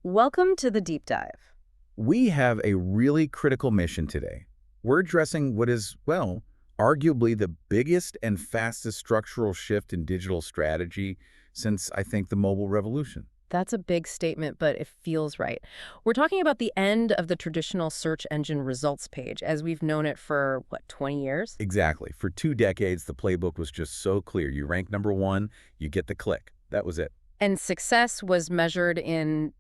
Welcome to the deep dive. We have a really critical mission today. We're addressing what is, well, arguably the biggest and fastest structural shift in digital strategy since, I think, the mobile revolution. That's a big statement, but it feels right. We're talking about the end of the traditional search engine results page as we've known it for, what, 20 years? Exactly. For 2 decades, the playbook was just so clear. You rank number one, you get the click. That was it. And success was measured in,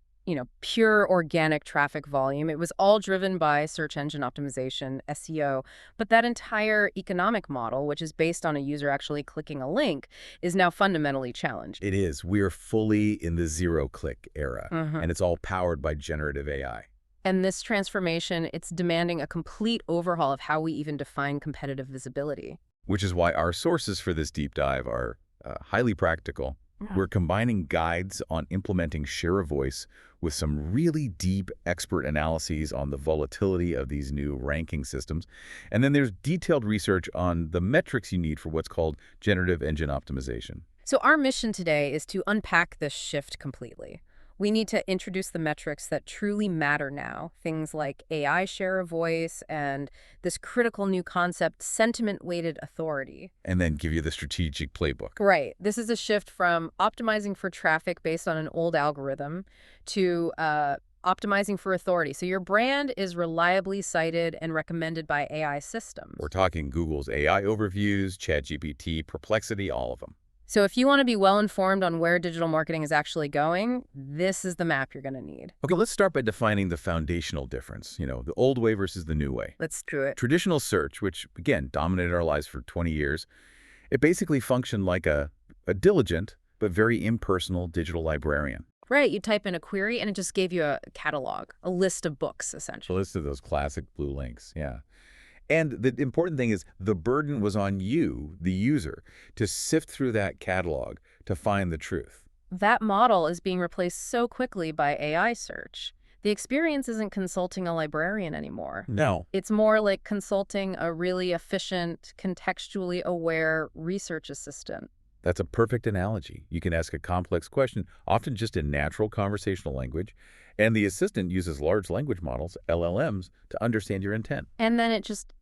pure organic traffic volume. It was all driven by search engine optimization, SEO. But that entire economic model, which is based on a user actually clicking a link, is now fundamentally challenged. It is. We are fully in the zero-click era, and it's all powered by generative AI. And this transformation, it's demanding a complete overhaul of how we even define competitive visibility. Which is why our sources for this deep dive are highly practical. We're combining guides on implementing share of voice with some really deep expert analyses on the volatility of these new ranking systems. And then there's detailed research on the metrics you need for what's called Generative Engine Optimization. So our mission today is to unpack this shift completely. We need to introduce the metrics that truly matter now, things like AI share of voice and this critical new concept, sentiment-weighted authority. And then give you the strategic playbook. Right. This is a shift from optimizing for traffic based on an old algorithm to optimizing for authority. So your brand is reliably cited and recommended by AI systems. We're talking Google's AI overviews, ChatGPT, Perplexity, all of them. So if you want to be well-informed on where digital marketing is actually going, this is the map you're going to need. Okay, let's start by defining the foundational difference, the old way versus the new way. Let's do it. Traditional search, which, again, dominated our lives for 20 years, it basically functioned like a diligent but very impersonal digital librarian. Right, you type in a query and it just gave you a catalog, a list of books, A essentially. list of those classic blue links, yeah. And the important thing is the burden was on you, the user, to sift through that catalog to find the truth. That model is being replaced so quickly by AI search. The experience isn't consulting a librarian anymore. No. It's more like consulting a really efficient, contextually aware research assistant. That's a perfect analogy. You can ask a complex question, often just in natural conversational language, and the assistant uses large language models, LLMs, to understand your intent. And then it just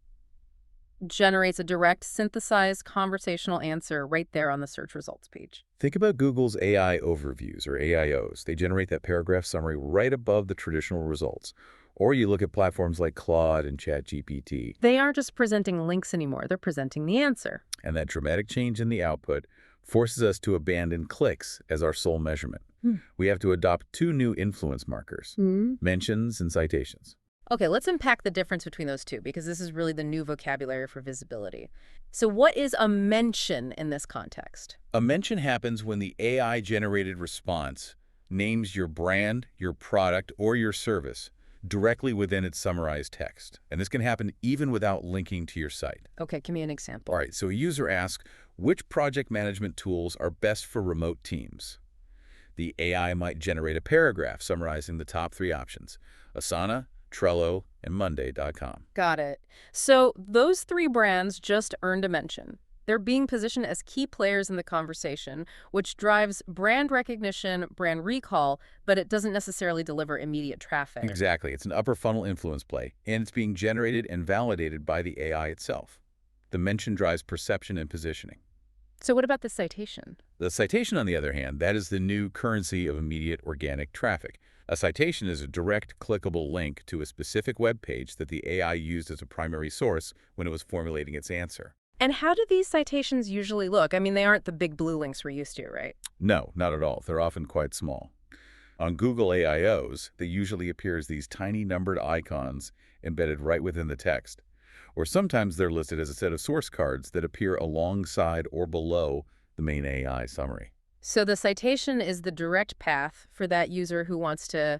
generates a direct, synthesized conversational answer right there on the search results page. Think about Google's AI overviews, or AIOs. They generate that paragraph summary right above the traditional results. Or you look at platforms like Claude and ChatGPT. They aren't just presenting links anymore, they're presenting the answer. And that dramatic change in the output forces us to abandon clicks as our sole measurement. We have to adopt two new influence markers, mentions and citations. Okay, let's unpack the difference between those two, because this is really the new vocabulary for visibility. So what is a mention in this context? A mention happens when the AI-generated response names your brand, your product, or your service directly within its summarized text. And this can happen even without linking to your site. Okay, give me an example. All right, so a user asks, which project management tools are best for remote teams? The AI might generate a paragraph summarizing the top 3 options: Asana, Trello, and Monday.com. Got it. So those 3 brands just earned a mention. They're being positioned as key players in the conversation, which drives brand recognition, brand recall, but it doesn't necessarily deliver immediate traffic. Exactly. It's an upper funnel influence play, and it's being generated and validated by the AI itself. The mention drives perception and positioning. So what about the citation? The citation, on the other hand, that is the new currency of immediate organic traffic. A citation is a direct clickable link to a specific web page that the AI used as a primary source when it was formulating its answer. And how do these citations usually look? I mean, they aren't the big blue links we're used to, right? No, not at all. They're often quite small. On Google AIOs, they usually appear as these tiny numbered icons embedded right within the text. Or sometimes they're listed as a set of source cards that appear alongside or below the main AI summary. So the citation is the direct path for that user who wants to,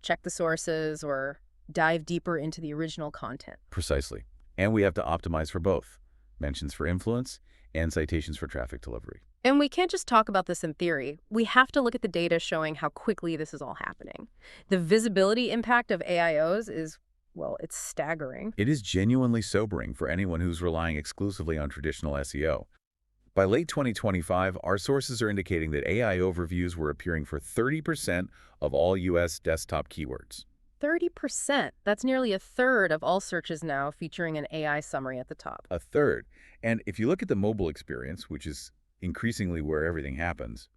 check the sources or dive deeper into the original content. Precisely. And we have to optimize for both: mentions for influence and citations for traffic delivery. And we can't just talk about this in theory. We have to look at the data showing how quickly this is all happening. The visibility impact of AIOs is, well, it's staggering. It is genuinely sobering for anyone who's relying exclusively on traditional SEO. By late 2025, our sources are indicating that AI overviews were appearing for 30% of all U.S. desktop keywords. 30%. That's nearly a third of all searches now featuring an AI summary at the top. A third. And if you look at the mobile experience, which is increasingly where everything happens,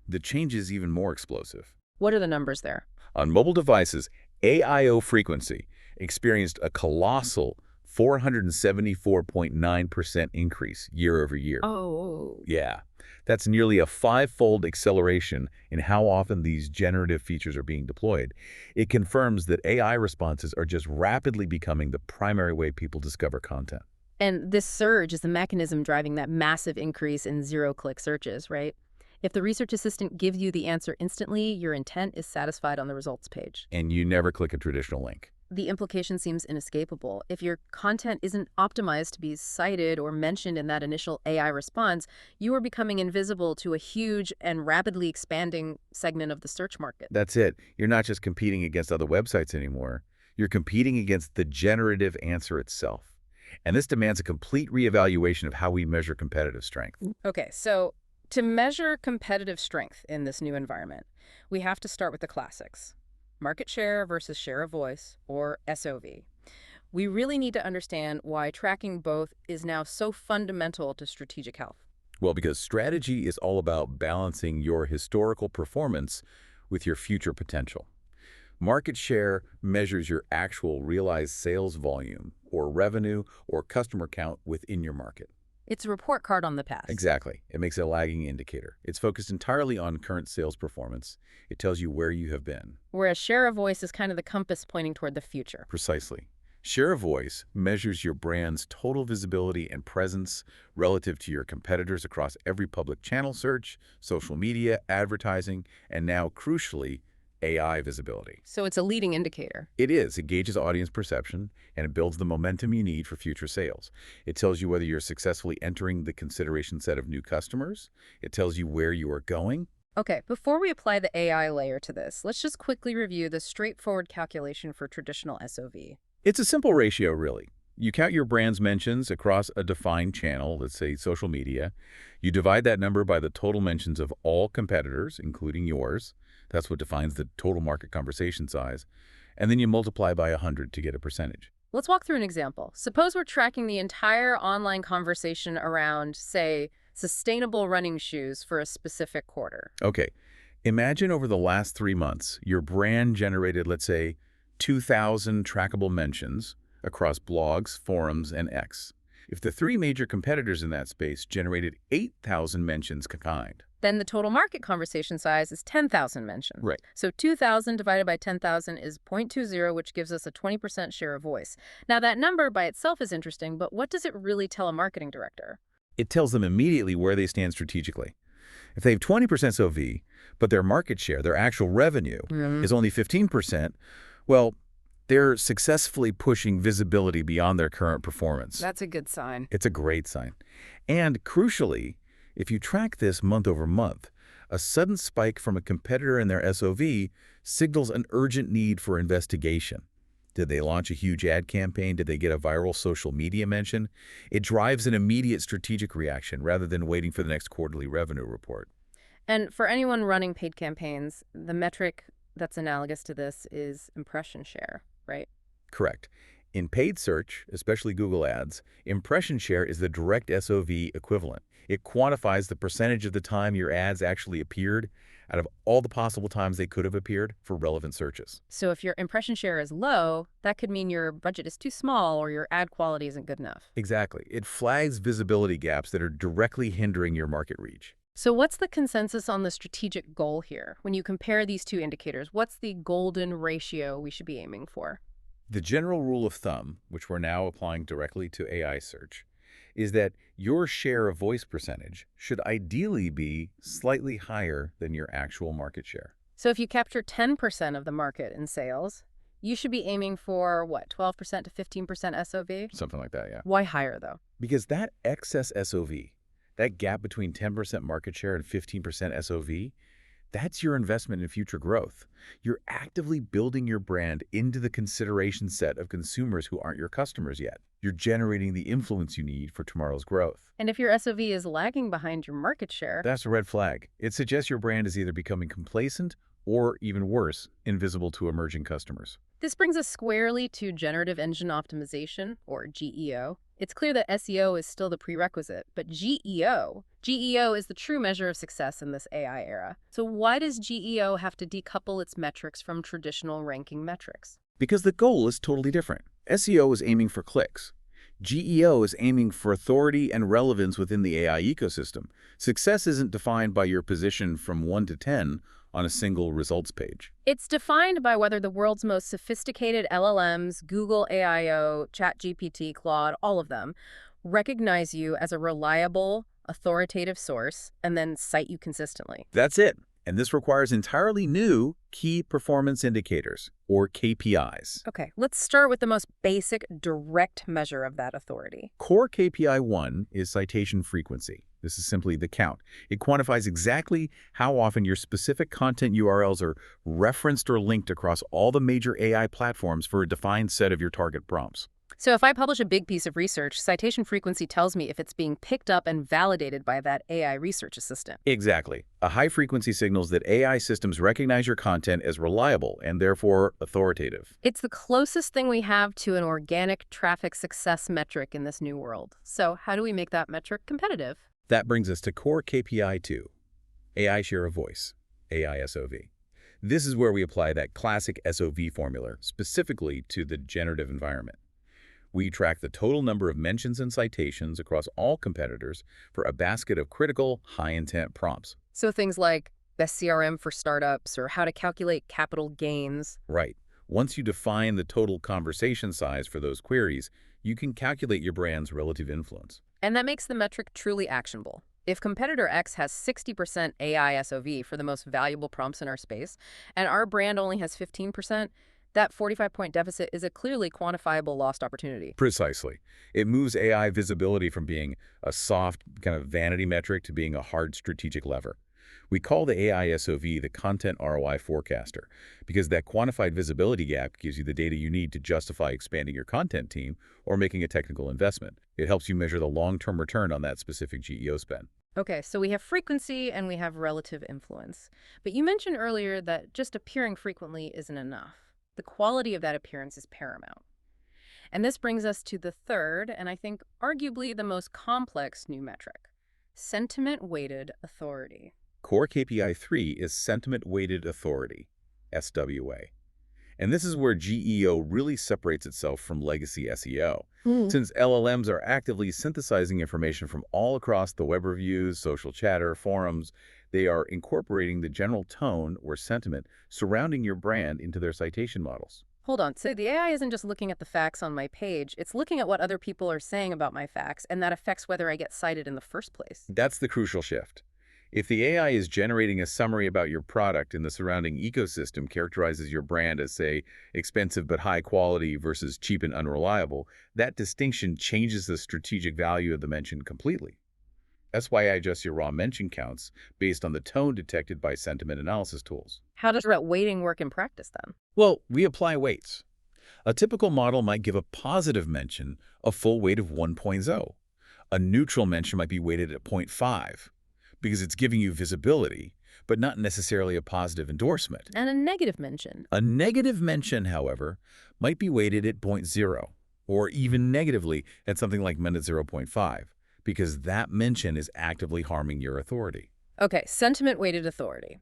the change is even more explosive. What are the numbers there? On mobile devices, AIO frequency experienced a colossal 474.9% increase year over year. Oh, Yeah, that's nearly a five-fold acceleration in how often these generative features are being deployed. It confirms that AI responses are just rapidly becoming the primary way people discover content. and this surge is the mechanism driving that massive increase in zero-click searches, right? If the research assistant gives you the answer instantly, your intent is satisfied on the results page. And you never click a traditional link. The implication seems inescapable. If your content isn't optimized to be cited or mentioned in that initial AI response, you are becoming invisible to a huge and rapidly expanding segment of the search market. That's it. You're not just competing against other websites anymore. You're competing against the generative answer itself. And this demands a complete reevaluation of how we measure competitive strength. Okay, so to measure competitive strength in this new environment, we have to start with the classics. Market share versus share of voice, or SOV. We really need to understand why tracking both is now so fundamental to strategic health. Well, because strategy is all about balancing your historical performance with your future potential. Market share measures your actual realized sales volume or revenue or customer count within your market. It's a report card on the past. Exactly. It makes a lagging indicator. It's focused entirely on current sales performance. It tells you where you have been. Whereas share of voice is kind of the compass pointing toward the future. Precisely. Share of voice measures your brand's total visibility and presence relative to your competitors across every public channel search, social media, advertising, and now, crucially, AI visibility. So it's a leading indicator. It is. It gauges audience perception, and it builds the momentum you need for future sales. It tells you whether you're successfully entering the consideration set of new customers. It tells you where you are going. Okay, before we apply the AI layer to this, let's just quickly review the straightforward calculation for traditional SOV. It's a simple ratio, really. You count your brand's mentions across a defined channel, let's say social media. You divide that number by the total mentions of all competitors, including yours. That's what defines the total market conversation size. And then you multiply by 100 to get a percentage. Let's walk through an example. Suppose we're tracking the entire online conversation around, say, sustainable running shoes for a specific quarter. Okay, imagine over the last 3 months, your brand generated, let's say, 2,000 trackable mentions across blogs, forums, and X. If the three major competitors in that space generated 8,000 mentions combined. Then the total market conversation size is 10,000 mentions. Right. So 2,000 divided by 10,000 is 0.20, which gives us a 20% share of voice. Now that number by itself is interesting, but what does it really tell a marketing director? It tells them immediately where they stand strategically. If they have 20% SOV, but their market share, their actual revenue, is only 15%, well, they're successfully pushing visibility beyond their current performance. That's a good sign. It's a great sign. And crucially, if you track this month over month, a sudden spike from a competitor in their SOV signals an urgent need for investigation. Did they launch a huge ad campaign? Did they get a viral social media mention? It drives an immediate strategic reaction rather than waiting for the next quarterly revenue report. And for anyone running paid campaigns, the metric that's analogous to this is impression share, right? Correct. In paid search, especially Google Ads, impression share is the direct SOV equivalent. It quantifies the percentage of the time your ads actually appeared out of all the possible times they could have appeared for relevant searches. So if your impression share is low, that could mean your budget is too small or your ad quality isn't good enough. Exactly. It flags visibility gaps that are directly hindering your market reach. So what's the consensus on the strategic goal here? When you compare these two indicators, what's the golden ratio we should be aiming for? The general rule of thumb, which we're now applying directly to AI search, is that your share of voice percentage should ideally be slightly higher than your actual market share. So if you capture 10% of the market in sales, you should be aiming for, what, 12% to 15% SOV? Something like that, yeah. Why higher, though? Because that excess SOV, that gap between 10% market share and 15% SOV, That's your investment in future growth. You're actively building your brand into the consideration set of consumers who aren't your customers yet. You're generating the influence you need for tomorrow's growth. And if your SOV is lagging behind your market share, That's a red flag. It suggests your brand is either becoming complacent or, even worse, invisible to emerging customers. this brings us squarely to Generative Engine Optimization, or GEO. It's clear that SEO is still the prerequisite, but GEO is the true measure of success in this AI era. So why does GEO have to decouple its metrics from traditional ranking metrics? Because the goal is totally different. SEO is aiming for clicks. GEO is aiming for authority and relevance within the AI ecosystem. Success isn't defined by your position from 1 to 10 on a single results page. It's defined by whether the world's most sophisticated LLMs, Google AIO, ChatGPT, Claude, all of them, recognize you as a reliable, authoritative source and then cite you consistently. That's it. And this requires entirely new key performance indicators, or KPIs. Okay, let's start with the most basic, direct measure of that authority. Core KPI 1 is citation frequency. This is simply the count. It quantifies exactly how often your specific content URLs are referenced or linked across all the major AI platforms for a defined set of your target prompts. So if I publish a big piece of research, citation frequency tells me if it's being picked up and validated by that AI research assistant. Exactly. A high frequency signals that AI systems recognize your content as reliable and therefore authoritative. It's the closest thing we have to an organic traffic success metric in this new world. So how do we make that metric competitive? That brings us to core KPI 2, AI share of voice, AI SOV. This is where we apply that classic SOV formula specifically to the generative environment. We track the total number of mentions and citations across all competitors for a basket of critical, high-intent prompts. So things like best CRM for startups or how to calculate capital gains. Right. Once you define the total conversation size for those queries, you can calculate your brand's relative influence. And that makes the metric truly actionable. If competitor X has 60% AI SOV for the most valuable prompts in our space, and our brand only has 15%, that 45-point deficit is a clearly quantifiable lost opportunity. Precisely. It moves AI visibility from being a soft kind of vanity metric to being a hard strategic lever. We call the AI SOV the content ROI forecaster because that quantified visibility gap gives you the data you need to justify expanding your content team or making a technical investment. It helps you measure the long-term return on that specific GEO spend. Okay, so we have frequency and we have relative influence. But you mentioned earlier that just appearing frequently isn't enough. The quality of that appearance is paramount. And this brings us to the third, and I think arguably the most complex new metric, sentiment-weighted authority. Core KPI 3 is sentiment-weighted authority, SWA. And this is where GEO really separates itself from legacy SEO. Since LLMs are actively synthesizing information from all across the web reviews, social chatter, forums, they are incorporating the general tone or sentiment surrounding your brand into their citation models. Hold on, so the AI isn't just looking at the facts on my page, it's looking at what other people are saying about my facts, and that affects whether I get cited in the first place. That's the crucial shift. If the AI is generating a summary about your product and the surrounding ecosystem characterizes your brand as, say, expensive but high quality versus cheap and unreliable, that distinction changes the strategic value of the mention completely. That's why I adjust your raw mention counts based on the tone detected by sentiment analysis tools. How does that weighting work in practice then? Well, we apply weights. A typical model might give a positive mention a full weight of 1.0. A neutral mention might be weighted at 0.5 because it's giving you visibility, but not necessarily a positive endorsement. And a negative mention. A negative mention, however, might be weighted at 0.0 or even negatively at something like -0.5 because that mention is actively harming your authority. Okay, sentiment-weighted authority.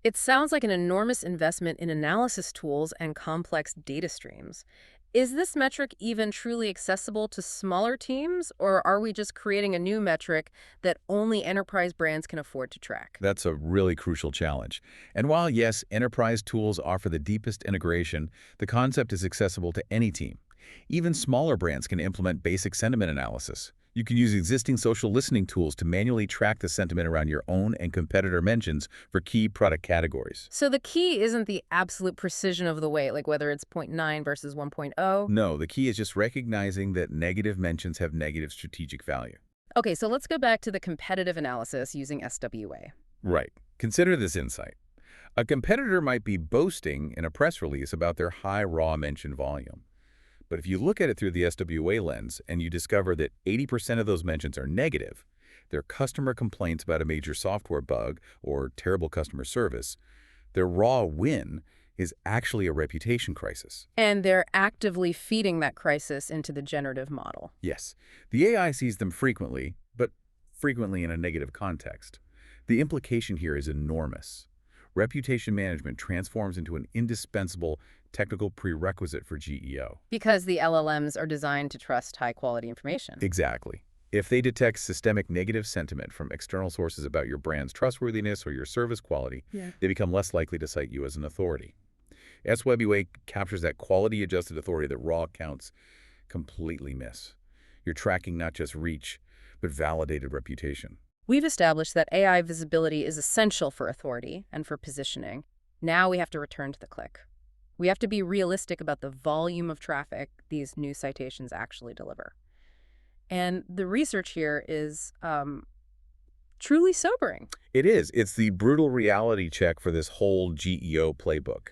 It sounds like an enormous investment in analysis tools and complex data streams. Is this metric even truly accessible to smaller teams, or are we just creating a new metric that only enterprise brands can afford to track? That's a really crucial challenge. And while, yes, enterprise tools offer the deepest integration, the concept is accessible to any team. Even smaller brands can implement basic sentiment analysis. You can use existing social listening tools to manually track the sentiment around your own and competitor mentions for key product categories. So the key isn't the absolute precision of the weight, like whether it's 0.9 versus 1.0? No, the key is just recognizing that negative mentions have negative strategic value. Okay, so let's go back to the competitive analysis using SWA. Right. Consider this insight. A competitor might be boasting in a press release about their high raw mention volume. But if you look at it through the SWA lens and you discover that 80% of those mentions are negative, their customer complaints about a major software bug or terrible customer service, their raw win is actually a reputation crisis. And they're actively feeding that crisis into the generative model. Yes, the AI sees them frequently, but frequently in a negative context. The implication here is enormous. Reputation management transforms into an indispensable technical prerequisite for GEO. Because the LLMs are designed to trust high-quality information. Exactly. If they detect systemic negative sentiment from external sources about your brand's trustworthiness or your service quality, they become less likely to cite you as an authority. SWA captures that quality-adjusted authority that raw accounts completely miss. You're tracking not just reach, but validated reputation. We've established that AI visibility is essential for authority and for positioning. Now we have to return to the click. We have to be realistic about the volume of traffic these new citations actually deliver. And the research here is truly sobering. It is. It's the brutal reality check for this whole GEO playbook.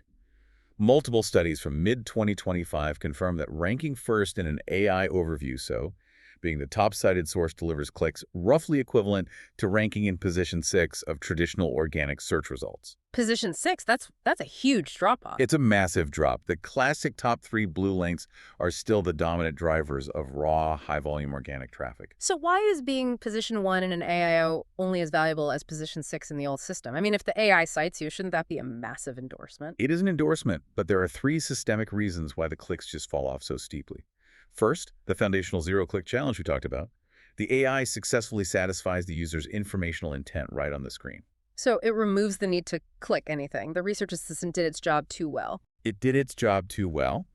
Multiple studies from mid-2025 confirm that ranking first in an AI overview, so being the top-cited source delivers clicks roughly equivalent to ranking in position 6 of traditional organic search results. Position 6, that's a huge drop-off. It's a massive drop. The classic top 3 blue links are still the dominant drivers of raw, high-volume organic traffic. So why is being position 1 in an AIO only as valuable as position 6 in the old system? I mean, if the AI cites you, shouldn't that be a massive endorsement? It is an endorsement, but there are 3 systemic reasons why the clicks just fall off so steeply. First, the foundational zero-click challenge we talked about. The AI successfully satisfies the user's informational intent right on the screen. So it removes the need to click anything. The research assistant did its job too well. It did its job too well.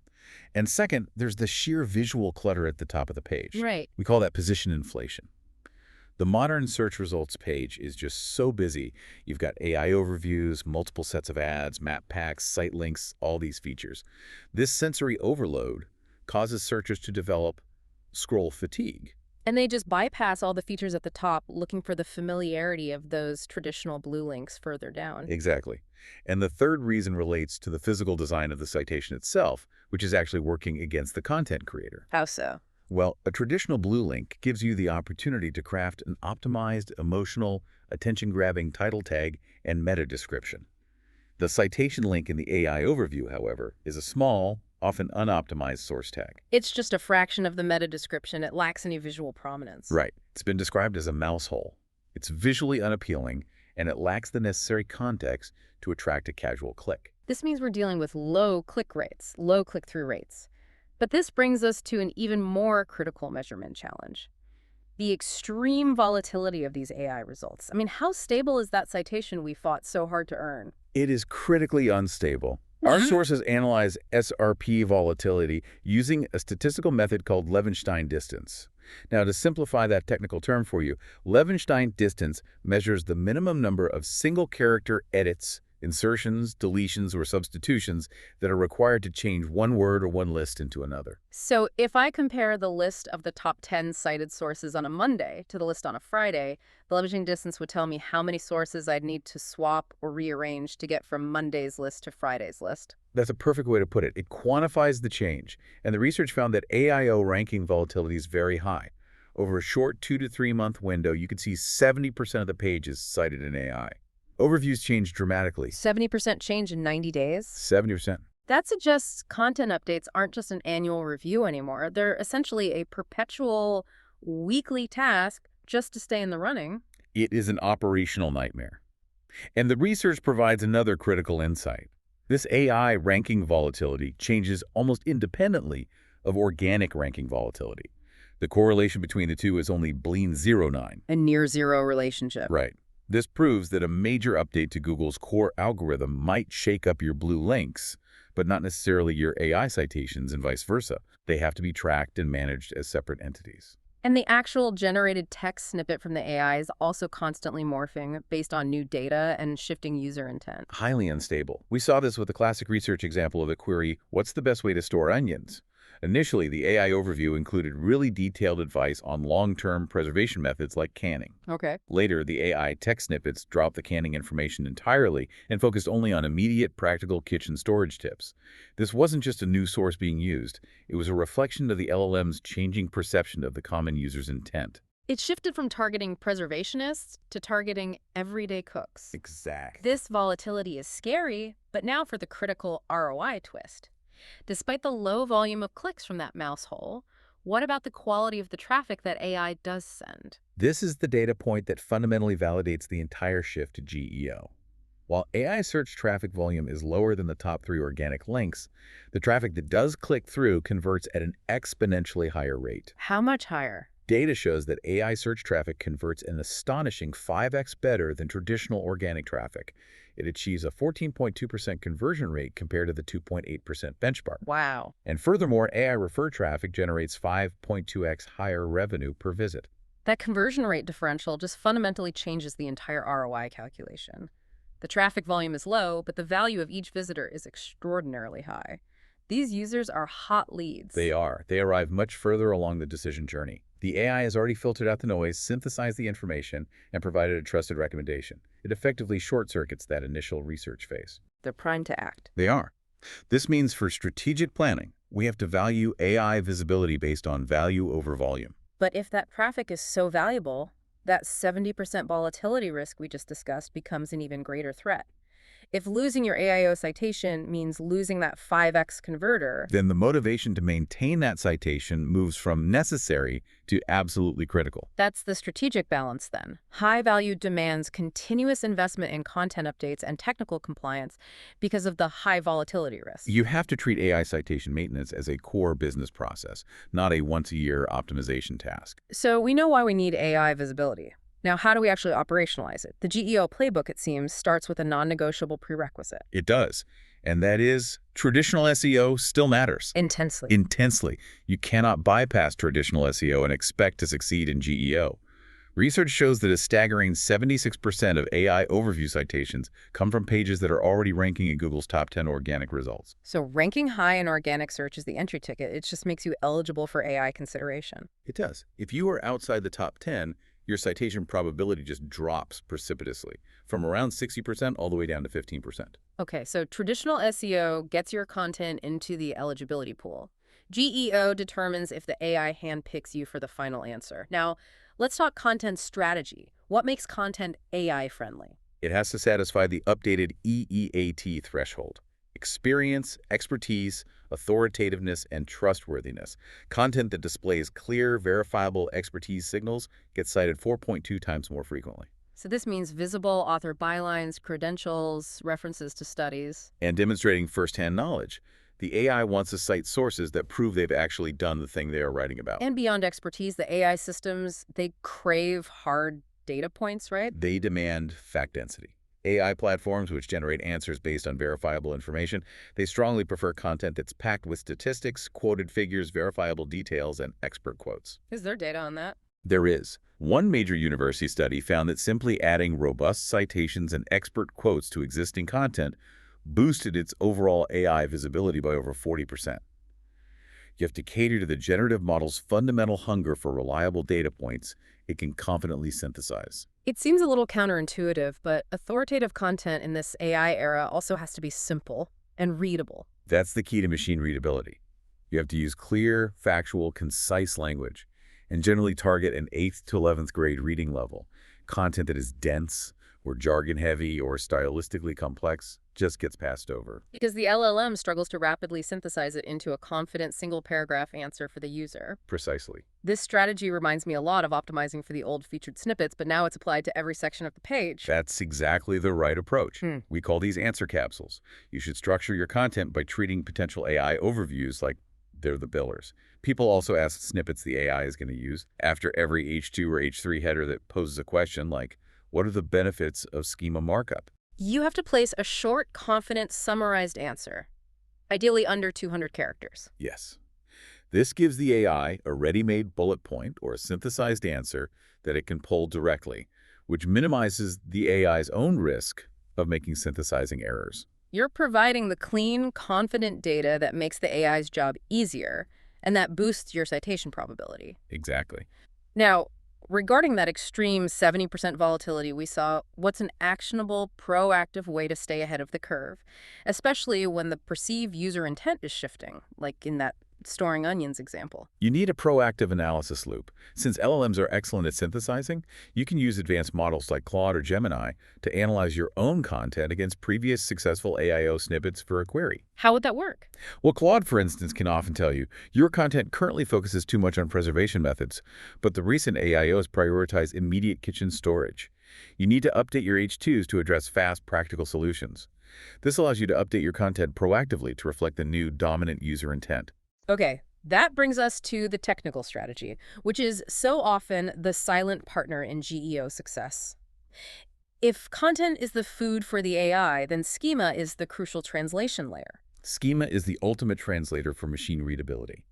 And second, there's the sheer visual clutter at the top of the page. Right. We call that position inflation. The modern search results page is just so busy. You've got AI overviews, multiple sets of ads, map packs, site links, all these features. This sensory overload causes searchers to develop scroll fatigue. And they just bypass all the features at the top, looking for the familiarity of those traditional blue links further down. Exactly. And the third reason relates to the physical design of the citation itself, which is actually working against the content creator. How so? Well, a traditional blue link gives you the opportunity to craft an optimized, emotional, attention-grabbing title tag and meta description. The citation link in the AI overview, however, is a small, often unoptimized source tag. It's just a fraction of the meta description. It lacks any visual prominence. Right. It's been described as a mouse hole. It's visually unappealing, and it lacks the necessary context to attract a casual click. This means we're dealing with low click rates, low click-through rates. But this brings us to an even more critical measurement challenge. The extreme volatility of these AI results. I mean, how stable is that citation we fought so hard to earn? It is critically unstable. Our sources analyze SRP volatility using a statistical method called Levenshtein distance. Now, to simplify that technical term for you, Levenshtein distance measures the minimum number of single-character edits, insertions, deletions, or substitutions that are required to change one word or one list into another. So if I compare the list of the top 10 cited sources on a Monday to the list on a Friday, the leveraging distance would tell me how many sources I'd need to swap or rearrange to get from Monday's list to Friday's list. That's a perfect way to put it. It quantifies the change, and the research found that AIO ranking volatility is very high. Over a short 2 to 3 month window, you could see 70% of the pages cited in AI. Overviews change dramatically. 70% change in 90 days? 70%. That suggests content updates aren't just an annual review anymore. They're essentially a perpetual weekly task just to stay in the running. It is an operational nightmare. And the research provides another critical insight. This AI ranking volatility changes almost independently of organic ranking volatility. The correlation between the two is only 0.09. A near zero relationship. Right. This proves that a major update to Google's core algorithm might shake up your blue links, but not necessarily your AI citations and vice versa. They have to be tracked and managed as separate entities. And the actual generated text snippet from the AI is also constantly morphing based on new data and shifting user intent. Highly unstable. We saw this with the classic research example of the query, "What's the best way to store onions?" Initially, the AI overview included really detailed advice on long-term preservation methods like canning. Okay. Later, the AI text snippets dropped the canning information entirely and focused only on immediate, practical kitchen storage tips. This wasn't just a new source being used. It was a reflection of the LLM's changing perception of the common user's intent. It shifted from targeting preservationists to targeting everyday cooks. Exactly. This volatility is scary, but now for the critical ROI twist. Despite the low volume of clicks from that mouse hole, what about the quality of the traffic that AI does send? This is the data point that fundamentally validates the entire shift to GEO. While AI search traffic volume is lower than the top 3 organic links, the traffic that does click through converts at an exponentially higher rate. How much higher? Data shows that AI search traffic converts an astonishing 5x better than traditional organic traffic. It achieves a 14.2% conversion rate compared to the 2.8% benchmark. Wow. And furthermore, AI referred traffic generates 5.2x higher revenue per visit. That conversion rate differential just fundamentally changes the entire ROI calculation. The traffic volume is low, but the value of each visitor is extraordinarily high. These users are hot leads. They are. They arrive much further along the decision journey. The AI has already filtered out the noise, synthesized the information, and provided a trusted recommendation. It effectively short-circuits that initial research phase. They're primed to act. They are. This means for strategic planning, we have to value AI visibility based on value over volume. But if that traffic is so valuable, that 70% volatility risk we just discussed becomes an even greater threat. If losing your AIO citation means losing that 5x converter, Then the motivation to maintain that citation moves from necessary to absolutely critical. that's the strategic balance then. High value demands continuous investment in content updates and technical compliance because of the high volatility risk. You have to treat AI citation maintenance as a core business process, not a once-a-year optimization task. So we know why we need AI visibility. Now, how do we actually operationalize it? The GEO playbook, it seems, starts with a non-negotiable prerequisite. It does. And that is, traditional SEO still matters. Intensely. Intensely. You cannot bypass traditional SEO and expect to succeed in GEO. Research shows that a staggering 76% of AI overview citations come from pages that are already ranking in Google's top 10 organic results. So ranking high in organic search is the entry ticket. It just makes you eligible for AI consideration. It does. If you are outside the top 10, your citation probability just drops precipitously, from around 60% all the way down to 15%. Okay, so traditional SEO gets your content into the eligibility pool. GEO determines if the AI handpicks you for the final answer. Now, let's talk content strategy. What makes content AI friendly? It has to satisfy the updated EEAT threshold. Experience, expertise, authoritativeness, and trustworthiness. Content that displays clear, verifiable expertise signals gets cited 4.2 times more frequently. So this means visible author bylines, credentials, references to studies. And demonstrating firsthand knowledge. The AI wants to cite sources that prove they've actually done the thing they are writing about. And beyond expertise, the AI systems, they crave hard data points, right? They demand fact density. AI platforms, which generate answers based on verifiable information, they strongly prefer content that's packed with statistics, quoted figures, verifiable details, and expert quotes. Is there data on that? There is. One major university study found that simply adding robust citations and expert quotes to existing content boosted its overall AI visibility by over 40%. You have to cater to the generative model's fundamental hunger for reliable data points it can confidently synthesize. It seems a little counterintuitive, but authoritative content in this AI era also has to be simple and readable. That's the key to machine readability. You have to use clear, factual, concise language, and generally target an 8th to 11th grade reading level. Content that is dense, or jargon-heavy, or stylistically complex just gets passed over. Because the LLM struggles to rapidly synthesize it into a confident single-paragraph answer for the user. Precisely. This strategy reminds me a lot of optimizing for the old featured snippets, but now it's applied to every section of the page. That's exactly the right approach. We call these answer capsules. You should structure your content by treating potential AI overviews like they're the billers. People also ask snippets the AI is going to use after every H2 or H3 header that poses a question like, what are the benefits of schema markup? You have to place a short, confident, summarized answer, ideally under 200 characters. Yes. This gives the AI a ready-made bullet point or a synthesized answer that it can pull directly, which minimizes the AI's own risk of making synthesizing errors. You're providing the clean, confident data that makes the AI's job easier, and that boosts your citation probability. Exactly. Now, regarding that extreme 70% volatility we saw, what's an actionable, proactive way to stay ahead of the curve, especially when the perceived user intent is shifting, like in that storing onions example? You need a proactive analysis loop. Since LLMs are excellent at synthesizing, you can use advanced models like Claude or Gemini to analyze your own content against previous successful AIO snippets for a query. How would that work? Well, Claude, for instance, can often tell you, your content currently focuses too much on preservation methods, but the recent AIOs prioritize immediate kitchen storage. You need to update your H2s to address fast, practical solutions. This allows you to update your content proactively to reflect the new dominant user intent. Okay, that brings us to the technical strategy, which is so often the silent partner in GEO success. If content is the food for the AI, then schema is the crucial translation layer. Schema is the ultimate translator for machine readability.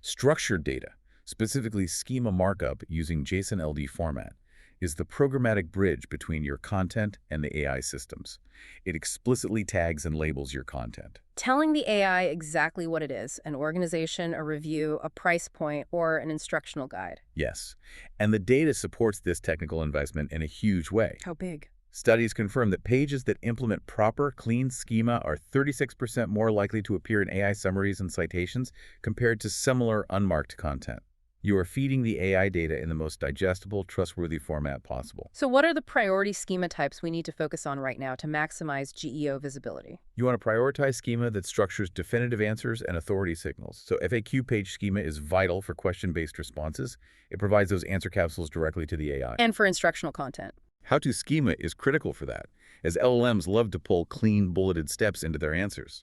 Structured data, specifically schema markup using JSON-LD format, is the programmatic bridge between your content and the AI systems. It explicitly tags and labels your content. Telling the AI exactly what it is, an organization, a review, a price point, or an instructional guide. Yes, and the data supports this technical investment in a huge way. How big? Studies confirm that pages that implement proper, clean schema are 36% more likely to appear in AI summaries and citations compared to similar unmarked content. You are feeding the AI data in the most digestible, trustworthy format possible. So what are the priority schema types we need to focus on right now to maximize GEO visibility? You want to prioritize schema that structures definitive answers and authority signals. So FAQ page schema is vital for question-based responses. It provides those answer capsules directly to the AI. And for instructional content. How-to schema is critical for that, as LLMs love to pull clean, bulleted steps into their answers.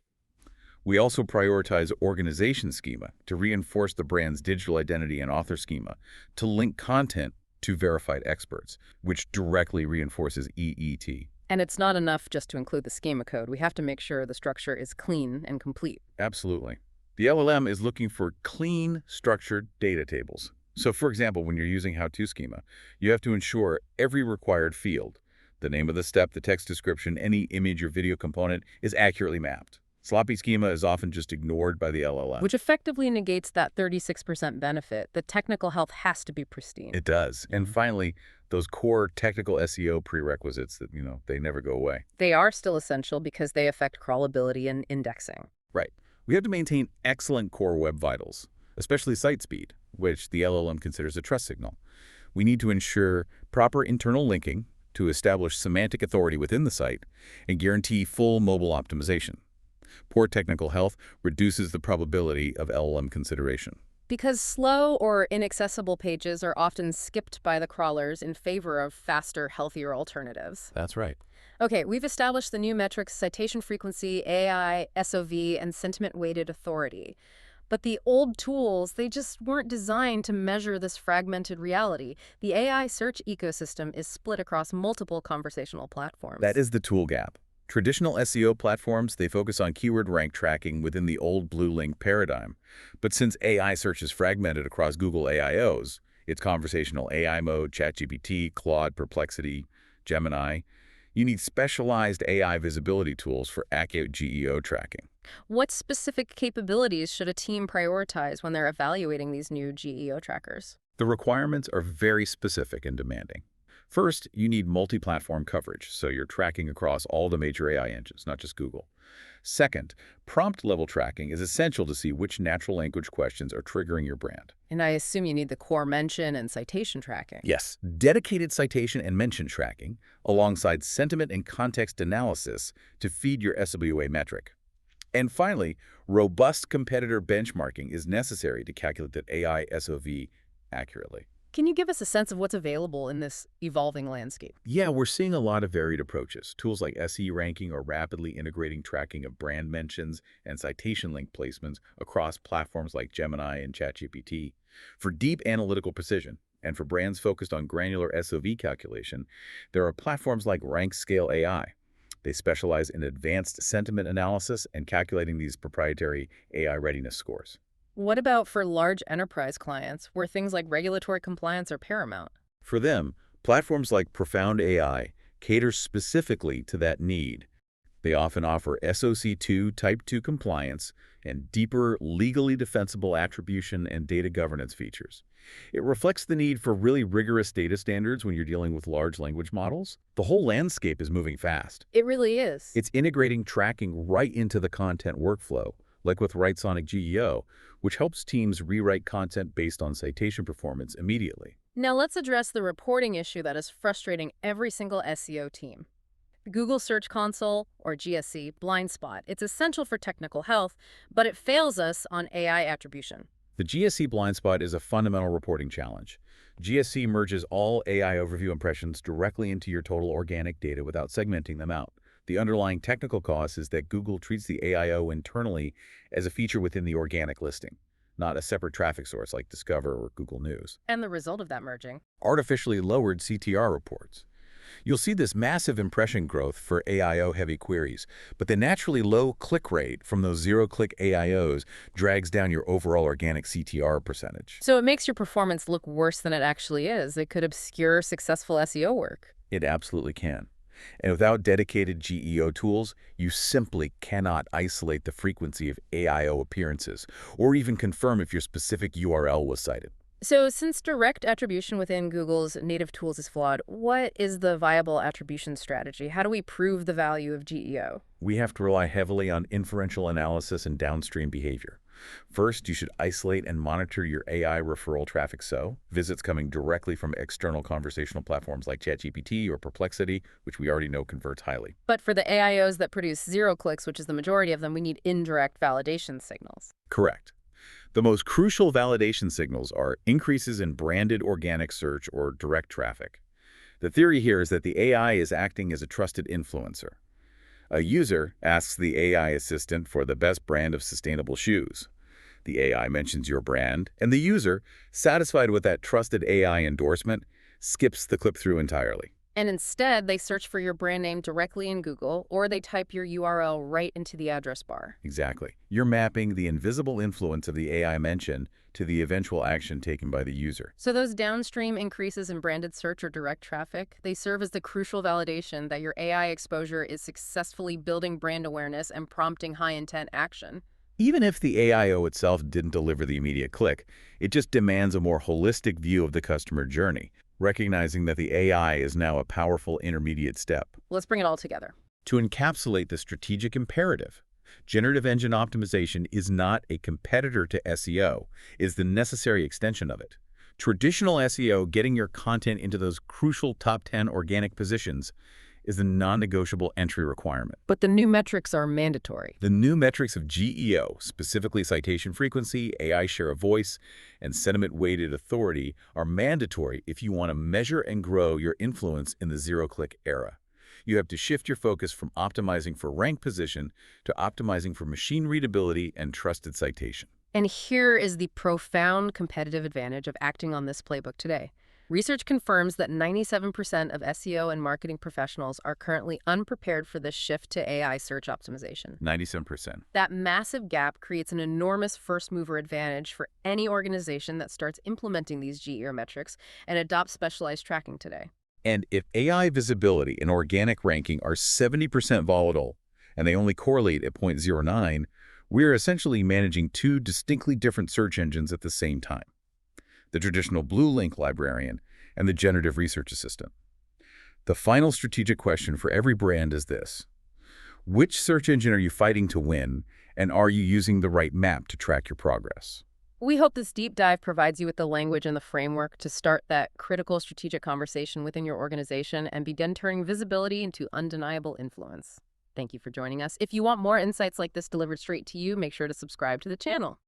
We also prioritize organization schema to reinforce the brand's digital identity and author schema, to link content to verified experts, which directly reinforces EET. And it's not enough just to include the schema code. We have to make sure the structure is clean and complete. Absolutely. The LLM is looking for clean, structured data tables. So, for example, when you're using how-to schema, you have to ensure every required field, the name of the step, the text description, any image or video component, is accurately mapped. Sloppy schema is often just ignored by the LLM. Which effectively negates that 36% benefit. The technical health has to be pristine. It does. And finally, those core technical SEO prerequisites that, they never go away. They are still essential because they affect crawlability and indexing. Right. We have to maintain excellent core web vitals, especially site speed, which the LLM considers a trust signal. We need to ensure proper internal linking to establish semantic authority within the site and guarantee full mobile optimization. Poor technical health reduces the probability of LLM consideration. Because slow or inaccessible pages are often skipped by the crawlers in favor of faster, healthier alternatives. That's right. Okay, we've established the new metrics citation frequency, AI, SOV, and sentiment-weighted authority. But the old tools, they just weren't designed to measure this fragmented reality. The AI search ecosystem is split across multiple conversational platforms. That is the tool gap. Traditional SEO platforms, they focus on keyword rank tracking within the old blue link paradigm. But since AI search is fragmented across Google AIOs, it's conversational AI mode, ChatGPT, Claude, Perplexity, Gemini, you need specialized AI visibility tools for accurate GEO tracking. What specific capabilities should a team prioritize when they're evaluating these new GEO trackers? The requirements are very specific and demanding. First, you need multi-platform coverage, so you're tracking across all the major AI engines, not just Google. Second, prompt-level tracking is essential to see which natural language questions are triggering your brand. And I assume you need the core mention and citation tracking. Yes, dedicated citation and mention tracking, alongside sentiment and context analysis to feed your SWA metric. And finally, robust competitor benchmarking is necessary to calculate that AI SOV accurately. Can you give us a sense of what's available in this evolving landscape? Yeah, we're seeing a lot of varied approaches. Tools like SE ranking are rapidly integrating tracking of brand mentions and citation link placements across platforms like Gemini and ChatGPT. For deep analytical precision, and for brands focused on granular SOV calculation, there are platforms like RankScale AI. They specialize in advanced sentiment analysis and calculating these proprietary AI readiness scores. What about for large enterprise clients, where things like regulatory compliance are paramount? For them, platforms like Profound AI cater specifically to that need. They often offer SOC2 Type 2 compliance and deeper, legally defensible attribution and data governance features. It reflects the need for really rigorous data standards when you're dealing with large language models. The whole landscape is moving fast. It really is. It's integrating tracking right into the content workflow, like with Write-Sonic GEO, which helps teams rewrite content based on citation performance immediately. Now let's address the reporting issue that is frustrating every single SEO team. Google Search Console, or GSC, blind spot. It's essential for technical health, but it fails us on AI attribution. The GSC blind spot is a fundamental reporting challenge. GSC merges all AI overview impressions directly into your total organic data without segmenting them out. The underlying technical cause is that Google treats the AIO internally as a feature within the organic listing, not a separate traffic source like Discover or Google News. And the result of that merging? Artificially lowered CTR reports. You'll see this massive impression growth for AIO-heavy queries, but the naturally low click rate from those zero-click AIOs drags down your overall organic CTR percentage. So it makes your performance look worse than it actually is. It could obscure successful SEO work. It absolutely can. And without dedicated GEO tools, you simply cannot isolate the frequency of AIO appearances, or even confirm if your specific URL was cited. So since direct attribution within Google's native tools is flawed, what is the viable attribution strategy? How do we prove the value of GEO? We have to rely heavily on inferential analysis and downstream behavior. First, you should isolate and monitor your AI referral traffic, so visits coming directly from external conversational platforms like ChatGPT or Perplexity, which we already know converts highly. But for the AIOs that produce zero clicks, which is the majority of them, we need indirect validation signals. Correct. The most crucial validation signals are increases in branded organic search or direct traffic. The theory here is that the AI is acting as a trusted influencer. A user asks the AI assistant for the best brand of sustainable shoes. The AI mentions your brand, and the user, satisfied with that trusted AI endorsement, skips the click-through entirely. And instead, they search for your brand name directly in Google, or they type your URL right into the address bar. Exactly. You're mapping the invisible influence of the AI mention to the eventual action taken by the user. So those downstream increases in branded search or direct traffic, they serve as the crucial validation that your AI exposure is successfully building brand awareness and prompting high-intent action. Even if the AIO itself didn't deliver the immediate click, it just demands a more holistic view of the customer journey, recognizing that the AI is now a powerful intermediate step. Let's bring it all together. To encapsulate the strategic imperative, Generative Engine Optimization is not a competitor to SEO, it is the necessary extension of it. Traditional SEO, getting your content into those crucial top 10 organic positions, is the non-negotiable entry requirement. But the new metrics are mandatory. The new metrics of GEO, specifically citation frequency, AI share of voice, and sentiment-weighted authority, are mandatory if you want to measure and grow your influence in the zero-click era. You have to shift your focus from optimizing for rank position to optimizing for machine readability and trusted citation. And here is the profound competitive advantage of acting on this playbook today. Research confirms that 97% of SEO and marketing professionals are currently unprepared for this shift to AI search optimization. 97%. That massive gap creates an enormous first-mover advantage for any organization that starts implementing these GEO metrics and adopts specialized tracking today. And if AI visibility and organic ranking are 70% volatile, and they only correlate at 0.09, we are essentially managing two distinctly different search engines at the same time: the traditional Blue Link librarian and the generative research assistant. The final strategic question for every brand is this: which search engine are you fighting to win, and are you using the right map to track your progress? We hope this deep dive provides you with the language and the framework to start that critical strategic conversation within your organization and begin turning visibility into undeniable influence. Thank you for joining us. If you want more insights like this delivered straight to you, make sure to subscribe to the channel.